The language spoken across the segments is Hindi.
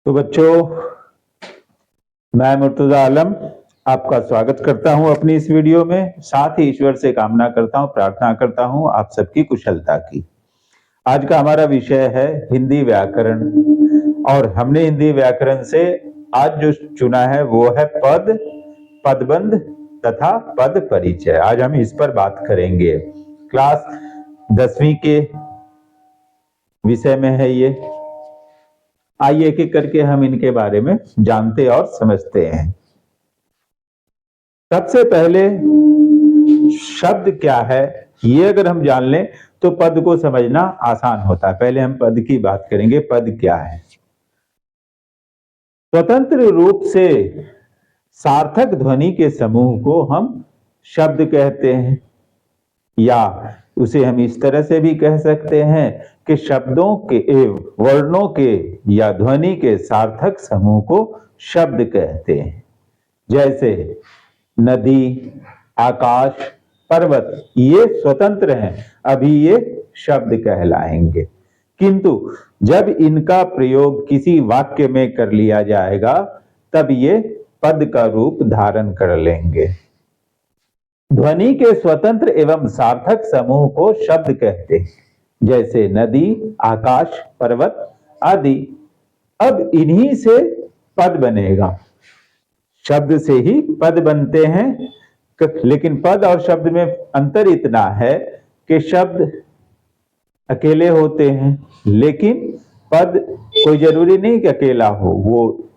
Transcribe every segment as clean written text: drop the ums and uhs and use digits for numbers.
तो बच्चों, मैं मुर्तजा आलम आपका स्वागत करता हूं अपनी इस वीडियो में। साथ ही ईश्वर से कामना करता हूं, प्रार्थना करता हूं आप सबकी कुशलता की। आज का हमारा विषय है हिंदी व्याकरण, और हमने हिंदी व्याकरण से आज जो चुना है वो है पद, पदबंध तथा पद परिचय। आज हम इस पर बात करेंगे। क्लास 10वीं के विषय में है ये। आइए एक एक करके हम इनके बारे में जानते और समझते हैं। सबसे पहले शब्द क्या है ये अगर हम जान लें तो पद को समझना आसान होता है। पहले हम पद की बात करेंगे। पद क्या है? स्वतंत्र रूप से सार्थक ध्वनि के समूह को हम शब्द कहते हैं, या उसे हम इस तरह से भी कह सकते हैं कि शब्दों के वर्णों के या ध्वनि के सार्थक समूह को शब्द कहते हैं। जैसे नदी, आकाश, पर्वत, ये स्वतंत्र हैं, अभी ये शब्द कहलाएंगे। किंतु जब इनका प्रयोग किसी वाक्य में कर लिया जाएगा तब ये पद का रूप धारण कर लेंगे। ध्वनि के स्वतंत्र एवं सार्थक समूह को शब्द कहते हैं, जैसे नदी, आकाश, पर्वत आदि। अब इन्हीं से पद बनेगा। शब्द से ही पद बनते हैं, लेकिन पद और शब्द में अंतर इतना है कि शब्द अकेले होते हैं, लेकिन पद कोई जरूरी नहीं कि अकेला हो, वो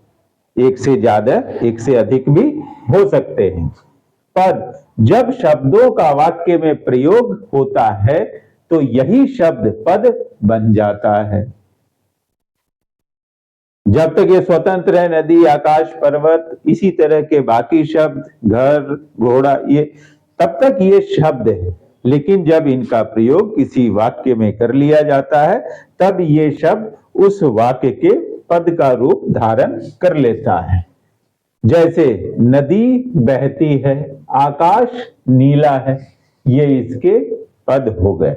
एक से ज्यादा, एक से अधिक भी हो सकते हैं। पद जब शब्दों का वाक्य में प्रयोग होता है तो यही शब्द पद बन जाता है। जब तक ये स्वतंत्र है, नदी, आकाश, पर्वत, इसी तरह के बाकी शब्द, घर, घोड़ा, ये तब तक ये शब्द है। लेकिन जब इनका प्रयोग किसी वाक्य में कर लिया जाता है तब ये शब्द उस वाक्य के पद का रूप धारण कर लेता है। जैसे नदी बहती है, आकाश नीला है, ये इसके पद हो गए।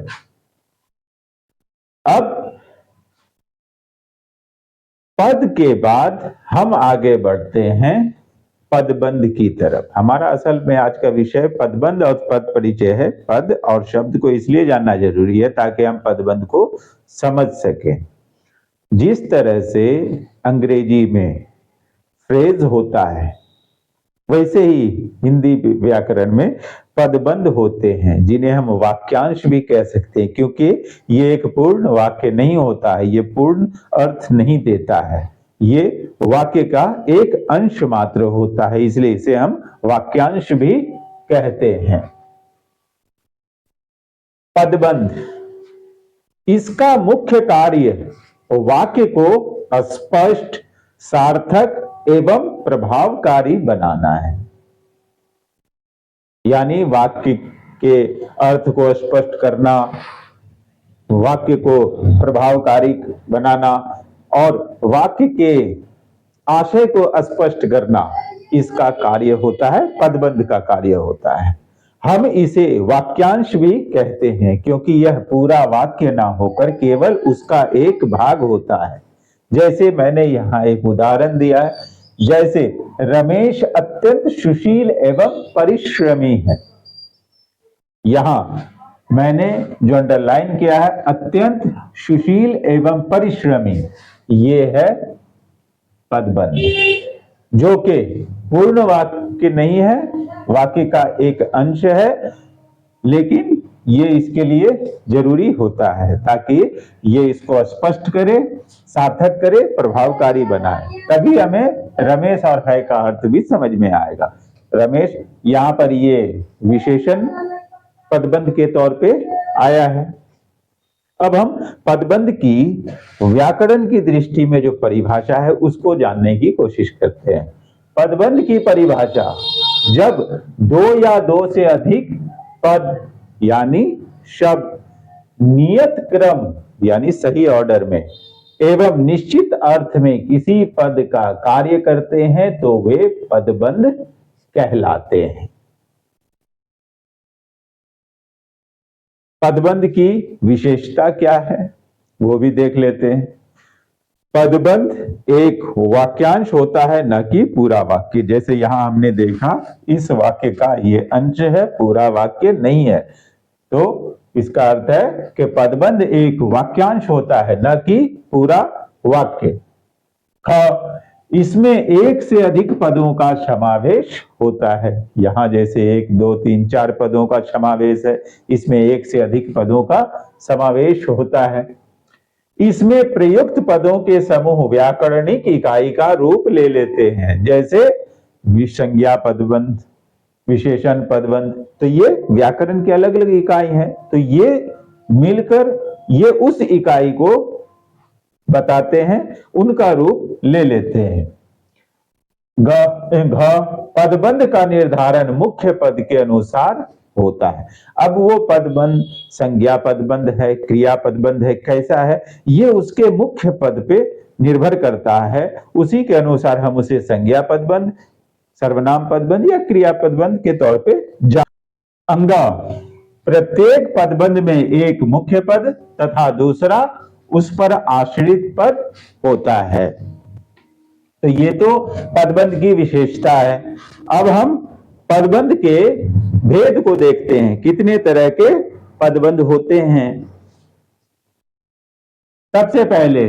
अब पद के बाद हम आगे बढ़ते हैं पदबंध की तरफ। हमारा असल में आज का विषय पदबंध और पद परिचय है। पद और शब्द को इसलिए जानना जरूरी है ताकि हम पदबंध को समझ सकें। जिस तरह से अंग्रेजी में फ्रेज होता है, वैसे ही हिंदी व्याकरण में पदबंध होते हैं, जिन्हें हम वाक्यांश भी कह सकते हैं, क्योंकि ये एक पूर्ण वाक्य नहीं होता है, ये पूर्ण अर्थ नहीं देता है, ये वाक्य का एक अंश मात्र होता है, इसलिए इसे हम वाक्यांश भी कहते हैं। पदबंध, इसका मुख्य कार्य वाक्य को स्पष्ट, सार्थक एवं प्रभावकारी बनाना है। यानी वाक्य के अर्थ को स्पष्ट करना, वाक्य को प्रभावकारी बनाना और वाक्य के आशय को स्पष्ट करना, इसका कार्य होता है, पदबंध का कार्य होता है। हम इसे वाक्यांश भी कहते हैं क्योंकि यह पूरा वाक्य ना होकर केवल उसका एक भाग होता है। जैसे मैंने यहाँ एक उदाहरण दिया है, जैसे रमेश अत्यंत सुशील एवं परिश्रमी है। यहां मैंने जो अंडरलाइन किया है, अत्यंत सुशील एवं परिश्रमी, ये है पदबंध, जो कि पूर्ण वाक्य नहीं है, वाक्य का एक अंश है, लेकिन ये इसके लिए जरूरी होता है ताकि ये इसको स्पष्ट करे, सार्थक करे, प्रभावकारी बनाए, तभी हमें रमेश और है का अर्थ भी समझ में आएगा। रमेश यहां पर ये विशेषण पदबंध के तौर पे आया है। अब हम पदबंध की व्याकरण की दृष्टि में जो परिभाषा है उसको जानने की कोशिश करते हैं। पदबंध की परिभाषा, जब दो या दो से अधिक पद यानी शब्द नियत क्रम यानी सही ऑर्डर में एवं निश्चित अर्थ में किसी पद का कार्य करते हैं तो वे पदबंध कहलाते हैं। पदबंध की विशेषता क्या है वो भी देख लेते हैं। पदबंध एक वाक्यांश होता है, न कि पूरा वाक्य। जैसे यहां हमने देखा इस वाक्य का ये अंश है, पूरा वाक्य नहीं है। तो इसका अर्थ है कि पदबंध एक वाक्यांश होता है, न कि पूरा वाक्य। ख, इसमें एक से अधिक पदों का समावेश होता है। यहां जैसे 1, 2, 3, 4 पदों का समावेश है, इसमें एक से अधिक पदों का समावेश होता है। इसमें प्रयुक्त पदों के समूह व्याकरणिक इकाई का रूप ले लेते हैं, जैसे विसंज्ञा पदबंध, विशेषण पदबंध। तो ये व्याकरण की अलग अलग इकाई हैं, तो ये मिलकर ये उस इकाई को बताते हैं, उनका रूप ले लेते हैं। घ, पदबंध का निर्धारण मुख्य पद के अनुसार होता है। अब वो पदबंध संज्ञा पदबंध है, क्रिया पदबंध है, कैसा है, ये उसके मुख्य पद पे निर्भर करता है। उसी के अनुसार हम उसे संज्ञा पदबंध, सर्वनाम पदबंध या क्रिया पदबंध के तौर पे अंगा, प्रत्येक पदबंध में एक मुख्य पद तथा दूसरा उस पर आश्रित पद होता है। तो ये तो पदबंध की विशेषता है। अब हम पदबंध के भेद को देखते हैं, कितने तरह के पदबंध होते हैं। सबसे पहले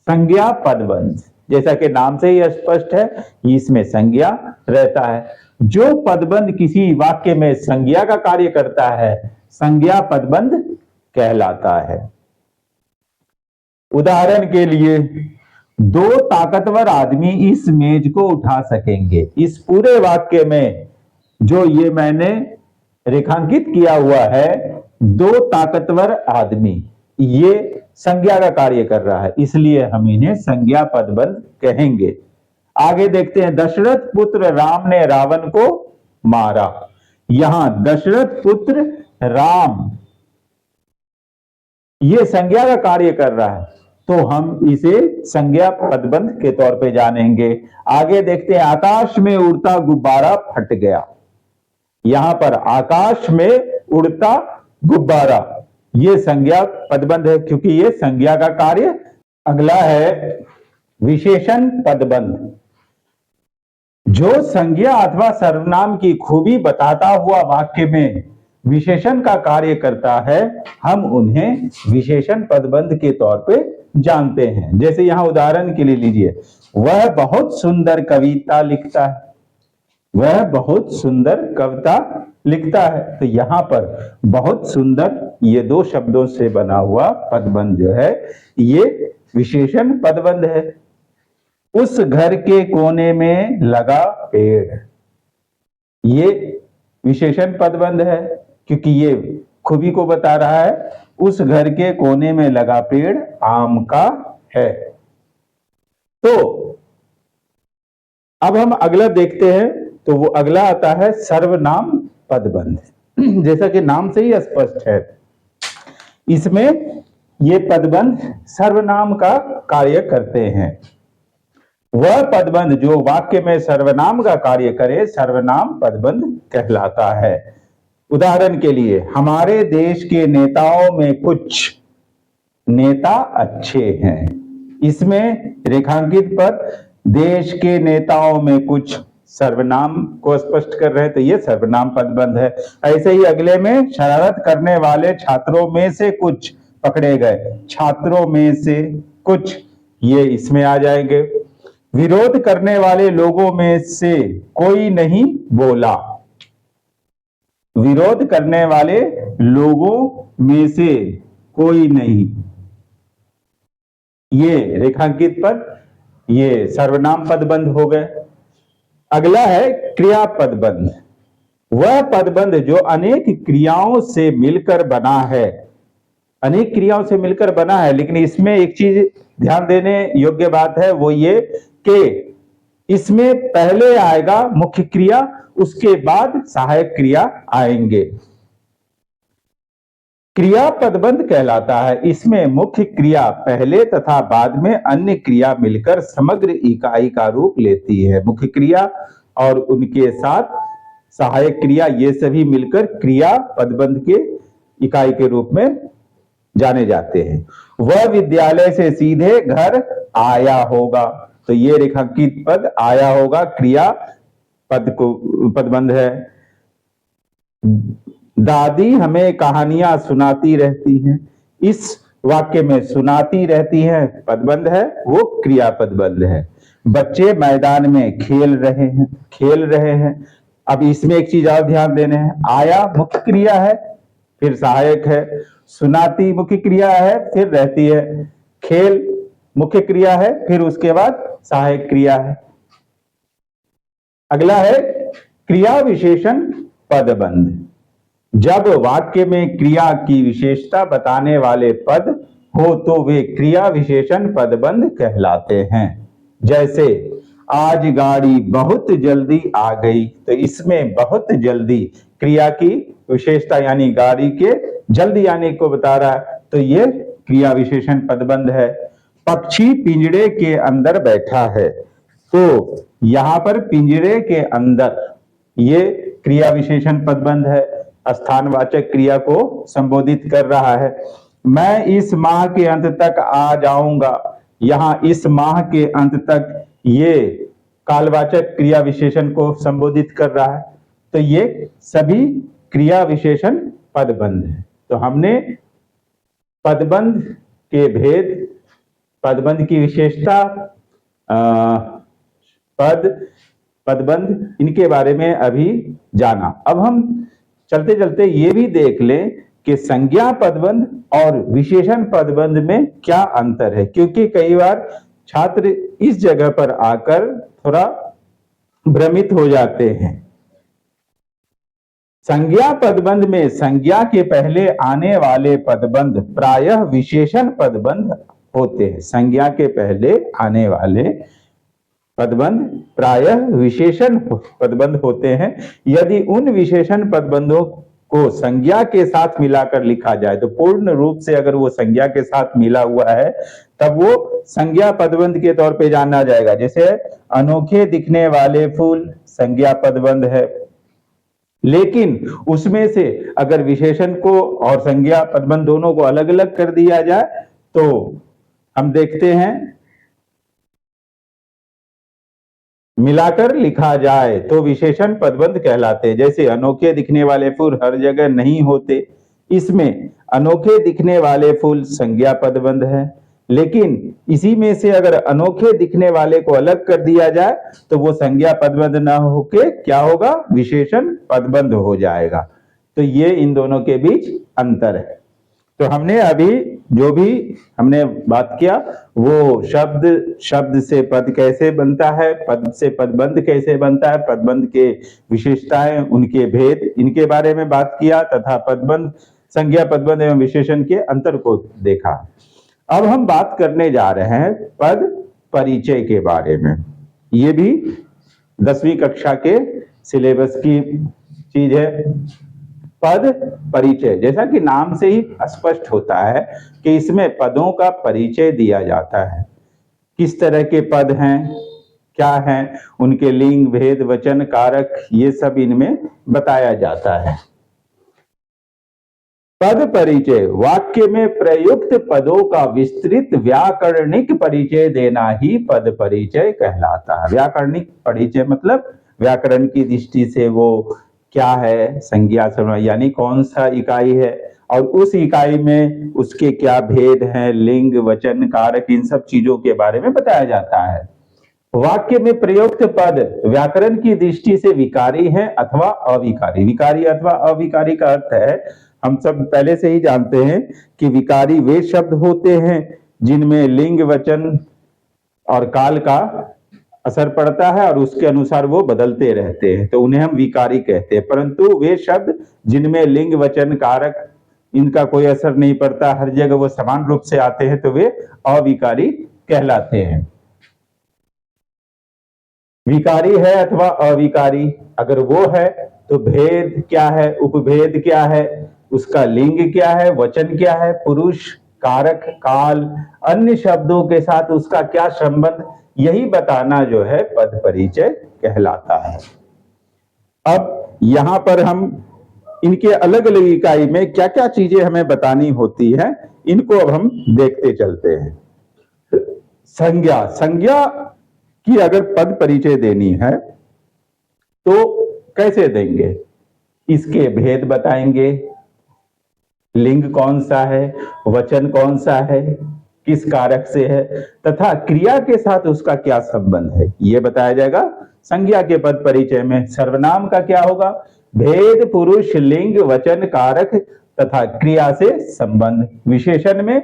संज्ञा पदबंध, जैसा कि नाम से ही स्पष्ट है, इसमें संज्ञा रहता है। जो पदबंध किसी वाक्य में संज्ञा का कार्य करता है, संज्ञा पदबंध कहलाता है। उदाहरण के लिए, 2 ताकतवर आदमी इस मेज को उठा सकेंगे। इस पूरे वाक्य में जो ये मैंने रेखांकित किया हुआ है, 2 ताकतवर आदमी, ये संज्ञा का कार्य कर रहा है, इसलिए हम इन्हें संज्ञा पदबंध कहेंगे। आगे देखते हैं, दशरथ पुत्र राम ने रावण को मारा। यहां दशरथ पुत्र राम ये संज्ञा का कार्य कर रहा है, तो हम इसे संज्ञा पदबंध के तौर पे जानेंगे। आगे देखते हैं, आकाश में उड़ता गुब्बारा फट गया। यहां पर आकाश में उड़ता गुब्बारा ये संज्ञा पदबंध है, क्योंकि ये संज्ञा का कार्य। अगला है विशेषण पदबंध। जो संज्ञा अथवा सर्वनाम की खूबी बताता हुआ वाक्य में विशेषण का कार्य करता है, हम उन्हें विशेषण पदबंध के तौर पे जानते हैं। जैसे यहां उदाहरण के लिए लीजिए, वह बहुत सुंदर कविता लिखता है। वह बहुत सुंदर कविता लिखता है, तो यहां पर बहुत सुंदर ये 2 शब्दों से बना हुआ पदबंध जो है, ये विशेषण पदबंध है। उस घर के कोने में लगा पेड़, ये विशेषण पदबंध है, क्योंकि ये खूबी को बता रहा है। उस घर के कोने में लगा पेड़ आम का है। तो अब हम अगला देखते हैं, तो वो अगला आता है सर्वनाम पदबंध। जैसा कि नाम से ही स्पष्ट है, इसमें ये पदबंध सर्वनाम का कार्य करते हैं। वह पदबंध जो वाक्य में सर्वनाम का कार्य करे, सर्वनाम पदबंध कहलाता है। उदाहरण के लिए, हमारे देश के नेताओं में कुछ नेता अच्छे हैं। इसमें रेखांकित पद देश के नेताओं में कुछ सर्वनाम को स्पष्ट कर रहे हैं, तो ये सर्वनाम पदबंध है। ऐसे ही अगले में, शरारत करने वाले छात्रों में से कुछ पकड़े गए। छात्रों में से कुछ, ये इसमें आ जाएंगे। विरोध करने वाले लोगों में से कोई नहीं बोला। विरोध करने वाले लोगों में से कोई नहीं, ये रेखांकित पद, ये सर्वनाम पदबंध हो गए। अगला है क्रिया पदबंध। वह पदबंध जो अनेक क्रियाओं से मिलकर बना है। अनेक क्रियाओं से मिलकर बना है, लेकिन इसमें एक चीज ध्यान देने योग्य बात है, वो ये कि इसमें पहले आएगा मुख्य क्रिया, उसके बाद सहायक क्रिया आएंगे। क्रिया पदबंध कहलाता है। इसमें मुख्य क्रिया पहले तथा बाद में अन्य क्रिया मिलकर समग्र इकाई का रूप लेती है। मुख्य क्रिया और उनके साथ सहायक क्रिया, ये सभी मिलकर क्रिया पदबंध के इकाई के रूप में जाने जाते हैं। वह विद्यालय से सीधे घर आया होगा, तो ये रेखांकित पद आया होगा, क्रिया पद को पदबंध है। दादी हमें कहानियां सुनाती रहती हैं, इस वाक्य में सुनाती रहती है पदबंध है, वो क्रिया पदबंध है। बच्चे मैदान में खेल रहे हैं। अब इसमें एक चीज और ध्यान देने हैं, आया मुख्य क्रिया है, फिर सहायक है, सुनाती मुख्य क्रिया है, फिर रहती है, खेल मुख्य क्रिया है, फिर उसके बाद सहायक क्रिया है। अगला है क्रिया विशेषण पदबंध। जब वाक्य में क्रिया की विशेषता बताने वाले पद हो तो वे क्रिया विशेषण पदबंध कहलाते हैं। जैसे आज गाड़ी बहुत जल्दी आ गई, तो इसमें बहुत जल्दी क्रिया की विशेषता यानी गाड़ी के जल्दी आने को बता रहा है, तो ये क्रिया विशेषण पदबंध है। पक्षी पिंजरे के अंदर बैठा है, तो यहां पर पिंजरे के अंदर ये क्रिया विशेषण पदबंध है, स्थानवाचक क्रिया को संबोधित कर रहा है। मैं इस माह के अंत तक आ जाऊंगा, यहां इस माह के अंत तक ये कालवाचक क्रिया विशेषण को संबोधित कर रहा है, तो ये सभी क्रिया विशेषण पदबंध है। तो हमने पदबंध के भेद, पदबंध की विशेषता, पदबंध इनके बारे में अभी जाना। अब हम चलते चलते ये भी देख लें कि संज्ञा पदबंध और विशेषण पदबंध में क्या अंतर है, क्योंकि कई बार छात्र इस जगह पर आकर थोड़ा भ्रमित हो जाते हैं। संज्ञा पदबंध में संज्ञा के पहले आने वाले पदबंध प्रायः विशेषण पदबंध होते हैं। संज्ञा के पहले आने वाले पदबंध प्रायः विशेषण पदबंध होते हैं। यदि उन विशेषण पदबंधों को संज्ञा के साथ मिलाकर लिखा जाए, तो पूर्ण रूप से अगर वो संज्ञा के साथ मिला हुआ है तब वो संज्ञा पदबंध के तौर पे जाना जाएगा। जैसे अनोखे दिखने वाले फूल संज्ञा पदबंध है, लेकिन उसमें से अगर विशेषण को और संज्ञा पदबंध दोनों को अलग अलग कर दिया जाए तो हम देखते हैं, मिलाकर लिखा जाए तो विशेषण पदबंध कहलाते हैं। जैसे अनोखे दिखने वाले फूल हर जगह नहीं होते, इसमें अनोखे दिखने वाले फूल संज्ञा पदबंध है, लेकिन इसी में से अगर अनोखे दिखने वाले को अलग कर दिया जाए तो वो संज्ञा पदबंध ना होके क्या होगा, विशेषण पदबंध हो जाएगा। तो ये इन दोनों के बीच अंतर है। तो हमने अभी जो भी हमने बात किया वो शब्द से पद कैसे बनता है, पद से पदबंध कैसे बनता है, पदबंध के विशेषताएं, उनके भेद, इनके बारे में बात किया तथा पदबंध, संज्ञा पदबंध एवं विशेषण के अंतर को देखा। अब हम बात करने जा रहे हैं पद परिचय के बारे में। ये भी 10वीं कक्षा के सिलेबस की चीज है। पद परिचय, जैसा कि नाम से ही स्पष्ट होता है कि इसमें पदों का परिचय दिया जाता है। किस तरह के पद हैं, क्या हैं, उनके लिंग, भेद, वचन, कारक, ये सब इनमें बताया जाता है। पद परिचय, वाक्य में प्रयुक्त पदों का विस्तृत व्याकरणिक परिचय देना ही पद परिचय कहलाता है। व्याकरणिक परिचय मतलब व्याकरण की दृष्टि से वो क्या है, संज्ञा यानी कौन सा इकाई है और उस इकाई में उसके क्या भेद हैं, लिंग, वचन, कारक, इन सब चीजों के बारे में बताया जाता है। वाक्य में प्रयुक्त पद व्याकरण की दृष्टि से विकारी है अथवा अविकारी। विकारी अथवा अविकारी का अर्थ है, हम सब पहले से ही जानते हैं कि विकारी वे शब्द होते हैं जिनमें लिंग, वचन और काल का असर पड़ता है और उसके अनुसार वो बदलते रहते हैं, तो उन्हें हम विकारी कहते हैं। परंतु वे शब्द जिनमें लिंग, वचन, कारक इनका कोई असर नहीं पड़ता, हर जगह वो समान रूप से आते हैं, तो वे अविकारी कहलाते हैं। विकारी है अथवा अविकारी, अगर वो है तो भेद क्या है, उपभेद क्या है, उसका लिंग क्या है, वचन क्या है, पुरुष, कारक, काल, अन्य शब्दों के साथ उसका क्या संबंध, यही बताना जो है पद परिचय कहलाता है। अब यहां पर हम इनके अलग अलग इकाई में क्या क्या चीजें हमें बतानी होती है, इनको अब हम देखते चलते हैं। संज्ञा, संज्ञा की अगर पद परिचय देनी है तो कैसे देंगे? इसके भेद बताएंगे, लिंग कौन सा है, वचन कौन सा है, किस कारक से है, तथा क्रिया के साथ उसका क्या संबंध है, यह बताया जाएगा संज्ञा के पद परिचय में। सर्वनाम का क्या होगा? भेद, पुरुष, लिंग, वचन, कारक तथा क्रिया से संबंध। विशेषण में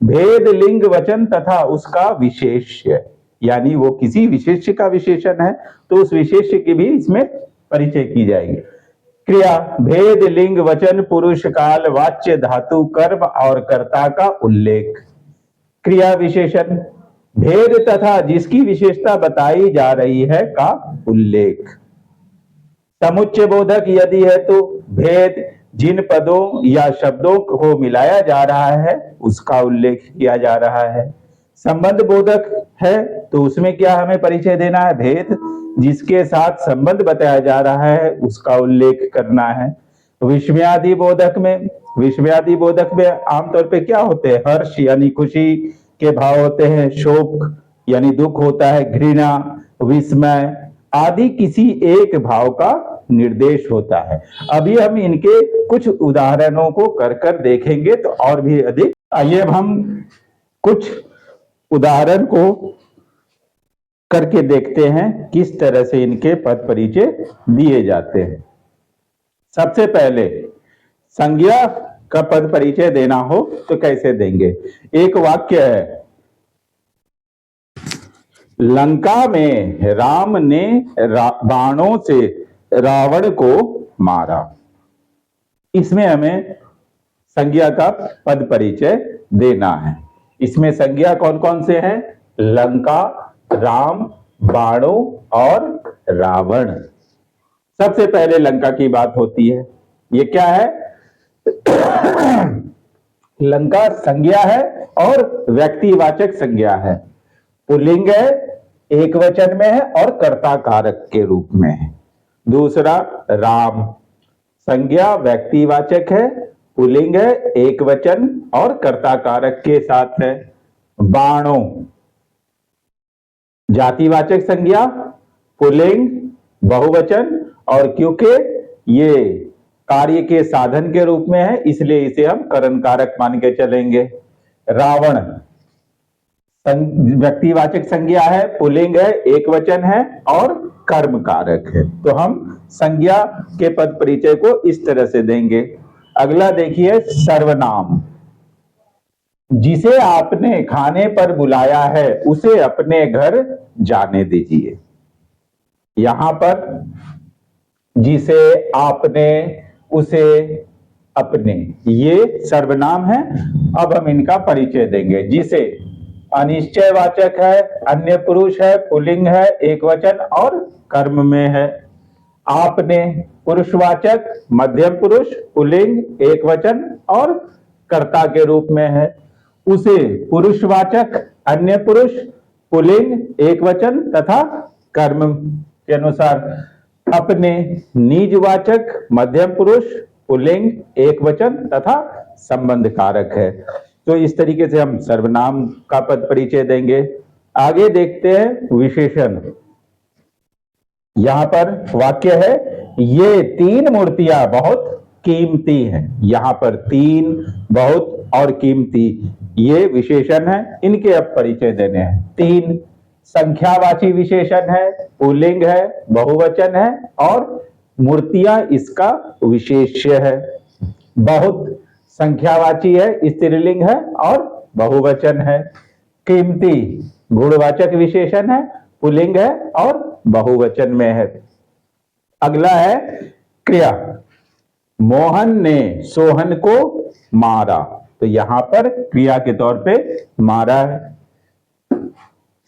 भेद, लिंग, वचन तथा उसका विशेष्य, यानी वो किसी विशेष्य का विशेषण है तो उस विशेष्य की भी इसमें परिचय की जाएगी। क्रिया, भेद, लिंग, वचन, पुरुष, काल, वाच्य, धातु, कर्म और कर्ता का उल्लेख। क्रिया विशेषण, भेद तथा जिसकी विशेषता बताई जा रही है का उल्लेख। समुच्चय बोधक यदि है तो भेद, जिन पदों या शब्दों को मिलाया जा रहा है उसका उल्लेख किया जा रहा है। संबंध बोधक है तो उसमें क्या हमें परिचय देना है? भेद, जिसके साथ संबंध बताया जा रहा है उसका उल्लेख करना है। विस्मयादि बोधक में, विस्मयादि बोधक में आमतौर पे क्या होते हैं? हर्ष यानी खुशी के भाव होते हैं, शोक यानी दुख होता है, घृणा, विस्मय आदि किसी एक भाव का निर्देश होता है। अभी हम इनके कुछ उदाहरणों को कर कर देखेंगे तो और भी अधिक। आइए अब हम कुछ उदाहरण को करके देखते हैं किस तरह से इनके पद परिचय दिए जाते हैं। सबसे पहले संज्ञा का पद परिचय देना हो तो कैसे देंगे? एक वाक्य है, लंका में राम ने बाणों से रावण को मारा। इसमें हमें संज्ञा का पद परिचय देना है। इसमें संज्ञा कौन कौन से हैं? लंका, राम, बाणों और रावण। सबसे पहले लंका की बात होती है। ये क्या है? लंका संज्ञा है और व्यक्तिवाचक संज्ञा है, पुल्लिंग है, एक वचन में है और कर्ता कारक के रूप में है। दूसरा राम, संज्ञा व्यक्तिवाचक है, पुल्लिंग है, एक वचन और कर्ता कारक के साथ है। बाणों जातिवाचक संज्ञा, पुल्लिंग, बहुवचन और क्योंकि ये कार्य के साधन के रूप में है इसलिए इसे हम करण कारक मान के चलेंगे। रावण व्यक्तिवाचक संज्ञा है, पुल्लिंग है, एक वचन है और कर्म कारक है। तो हम संज्ञा के पद परिचय को इस तरह से देंगे। अगला देखिए, सर्वनाम, जिसे आपने खाने पर बुलाया है उसे अपने घर जाने दीजिए। यहां पर जिसे, आपने, उसे, अपने, ये सर्वनाम है। अब हम इनका परिचय देंगे। जिसे अनिश्चयवाचक है, अन्य पुरुष है, पुल्लिंग है, एक वचन और कर्म में है। आपने पुरुषवाचक, मध्यम पुरुष, पुल्लिंग, एक वचन और कर्ता के रूप में है। उसे पुरुषवाचक, अन्य पुरुष, पुल्लिंग, एक वचन तथा कर्म के अनुसार। अपने निजवाचक, मध्यम पुरुष, पुल्लिंग, एक वचन तथा संबंध कारक है। तो इस तरीके से हम सर्वनाम का पद परिचय देंगे। आगे देखते हैं विशेषण। यहां पर वाक्य है, ये तीन मूर्तियां बहुत कीमती हैं। यहां पर तीन, बहुत और कीमती, ये विशेषण है। इनके अब परिचय देने हैं। तीन संख्यावाची विशेषण है, पुल्लिंग है, बहुवचन है और मूर्तियां इसका विशेष्य है। बहुत संख्यावाची है, स्त्रीलिंग है और बहुवचन है। कीमती गुणवाचक विशेषण है, पुल्लिंग है और बहुवचन में है। अगला है क्रिया, मोहन ने सोहन को मारा। तो यहां पर क्रिया के तौर पे मारा है।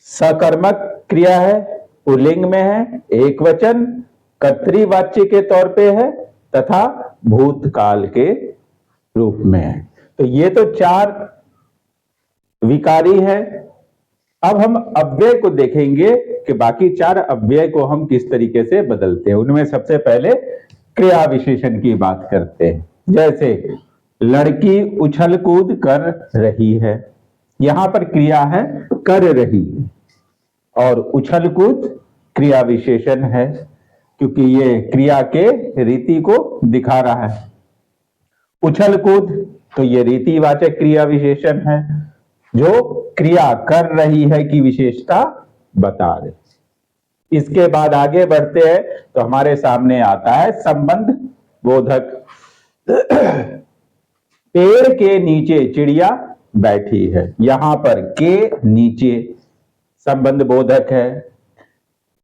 सकर्मक क्रिया है, पुल्लिंग में है, एक वचन, कर्तृवाच्य के तौर पे है तथा भूतकाल के रूप में है। तो ये तो चार विकारी है। अब हम अव्यय को देखेंगे कि बाकी चार अव्यय को हम किस तरीके से बदलते हैं। उनमें सबसे पहले क्रिया विशेषण की बात करते हैं। जैसे लड़की उछल कूद कर रही है, यहां पर क्रिया है कर रही, और उछल कूद क्रिया विशेषण है, क्योंकि ये क्रिया के रीति को दिखा रहा है। उछल कूद तो ये रीतिवाचक क्रिया विशेषण है जो क्रिया कर रही है की विशेषता बता रहे। इसके बाद आगे बढ़ते हैं तो हमारे सामने आता है संबंध बोधक। पेड़ के नीचे चिड़िया बैठी है, यहां पर के नीचे संबंध बोधक है।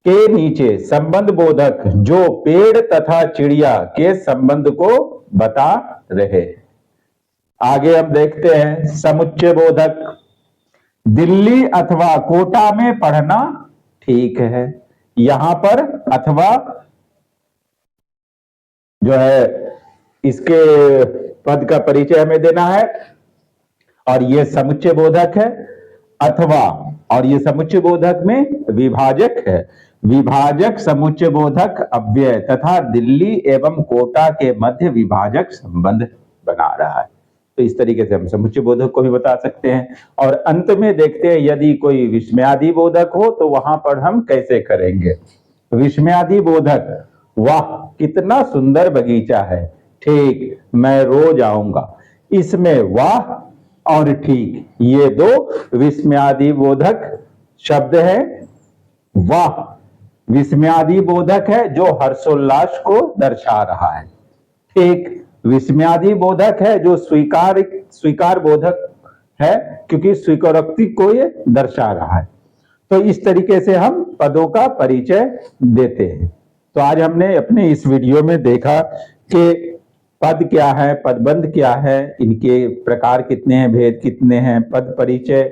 के नीचे संबंध बोधक जो पेड़ तथा चिड़िया के संबंध को बता रहे। आगे हम देखते हैं समुच्चय बोधक। दिल्ली अथवा कोटा में पढ़ना ठीक है, यहां पर अथवा जो है इसके पद का परिचय हमें देना है, और यह समुच्चय बोधक है अथवा, और यह समुच्चय बोधक में विभाजक है। विभाजक समुच्चय बोधक अव्यय तथा दिल्ली एवं कोटा के मध्य विभाजक संबंध बना रहा है। तो इस तरीके से हम समुच्चय बोधक को भी बता सकते हैं। और अंत में देखते हैं यदि कोई विस्मयादि बोधक हो तो वहां पर हम कैसे करेंगे। विस्मयादि बोधक, वाह कितना सुंदर बगीचा है, ठीक मैं रोज आऊंगा। इसमें वाह और ठीक ये दो विस्मयादि बोधक शब्द है। वाह विस्मयादि बोधक है जो हर्षोल्लास को दर्शा रहा है। ठीक विस्मयादि बोधक है जो स्वीकार बोधक है, क्योंकि स्वीकारोक्ति को ये दर्शा रहा है। तो इस तरीके से हम पदों का परिचय देते हैं। तो आज हमने अपने इस वीडियो में देखा कि पद क्या है, पदबंध क्या है, इनके प्रकार कितने हैं, भेद कितने हैं, पद परिचय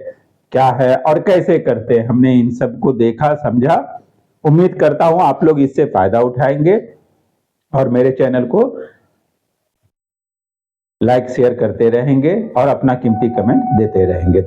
क्या है और कैसे करते हैं। हमने इन सब को देखा, समझा। उम्मीद करता हूं आप लोग इससे फायदा उठाएंगे और मेरे चैनल को लाइक शेयर करते रहेंगे और अपना कीमती कमेंट देते रहेंगे।